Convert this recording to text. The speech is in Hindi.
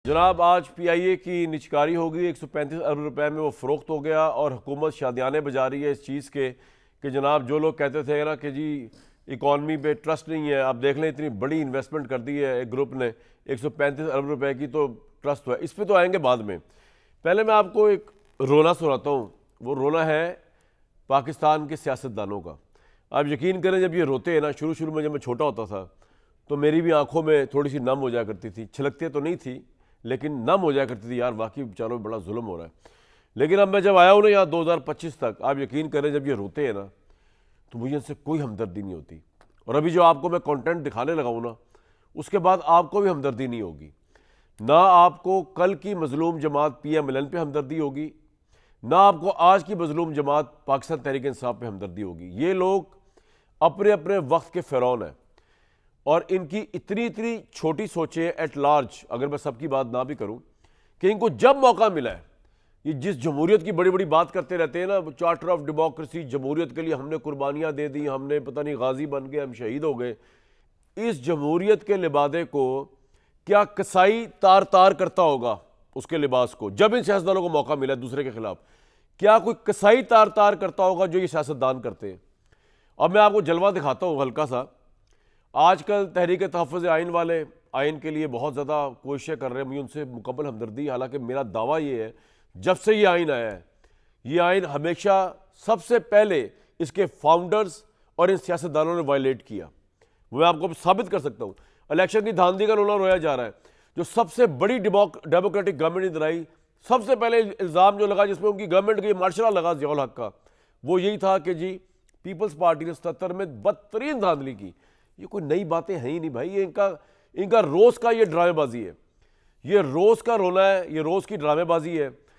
जनाब आज पीआईए की निचकारी होगी। 135 अरब रुपए में वो फ़रोख्त हो गया और हुकूमत शादियाने बजा रही है इस चीज़ के कि जनाब जो लोग कहते थे ना कि जी इकॉनमी पे ट्रस्ट नहीं है, आप देख लें इतनी बड़ी इन्वेस्टमेंट कर दी है एक ग्रुप ने 135 अरब रुपए की, तो ट्रस्ट हुआ है। इस पर तो आएंगे बाद में। पहले मैं आपको एक रोना सुनाता हूँ। वो रोना है पाकिस्तान के सियासतदानों का। आप यकीन करें, जब ये रोते हैं ना, शुरू शुरू में जब मैं छोटा होता था तो मेरी भी आंखों में थोड़ी सी नम हो जाया करती थी। छलकते तो नहीं थी लेकिन नम हो जाया करती थी, यार वाकई बेचारों बड़ा जुल्म हो रहा है। लेकिन अब मैं जब आया हूँ ना यहाँ 2025 तक, आप यकीन करें जब ये रोते हैं ना तो मुझे इनसे कोई हमदर्दी नहीं होती। और अभी जो आपको मैं कंटेंट दिखाने लगा हूँ ना, उसके बाद आपको भी हमदर्दी नहीं होगी। ना आपको कल की मजलूम जमात PMLN पे हमदर्दी होगी, ना आपको आज की मजलूम जमात पाकिस्तान तहरीक इंसाफ पे हमदर्दी होगी। ये लोग अपने अपने वक्त के फ़िरौन हैं और इनकी इतनी इतनी छोटी सोचें एट लार्ज, अगर मैं सबकी बात ना भी करूं, कि इनको जब मौका मिला है, ये जिस जमहूरियत की बड़ी बड़ी बात करते रहते हैं ना, चार्टर ऑफ डेमोक्रेसी, जमहूरियत के लिए हमने कुर्बानियां दे दी, हमने पता नहीं गाजी बन गए, हम शहीद हो गए। इस जमहूरियत के लिबादे को क्या कसाई तार तार करता होगा उसके लिबास को, जब इन सियासतदानों को मौका मिला दूसरे के खिलाफ? क्या कोई कसाई तार तार करता होगा जो ये सियासतदान करते हैं? अब मैं आपको जलवा दिखाता हूँ हल्का सा। आजकल तहरीक तहफ़्फ़ुज़ आइन वाले आइन के लिए बहुत ज़्यादा कोशिशें कर रहे हैं, मुझे उनसे मुकम्मल हमदर्दी। हालांकि मेरा दावा ये है, जब से ये आइन आया है, ये आइन हमेशा सबसे पहले इसके फाउंडर्स और इन सियासतदानों ने वायलेट किया। वो मैं आपको साबित कर सकता हूँ। इलेक्शन की धांधली का रोना रोया जा रहा है। जो सबसे बड़ी डेमोक्रेटिक गवर्नमेंट इधर आई, सबसे पहले इल्ज़ाम जो लगा, जिसमें उनकी गवर्नमेंट की मार्शल लगा ज़ियाउल हक का, वो यही था कि जी पीपल्स पार्टी ने 77 में बदतरीन धांधली की। ये कोई नई बातें हैं ही नहीं भाई, ये इनका रोज़ का ये ड्रामेबाजी है, ये रोज़ का रोना है, ये रोज़ की ड्रामेबाजी है।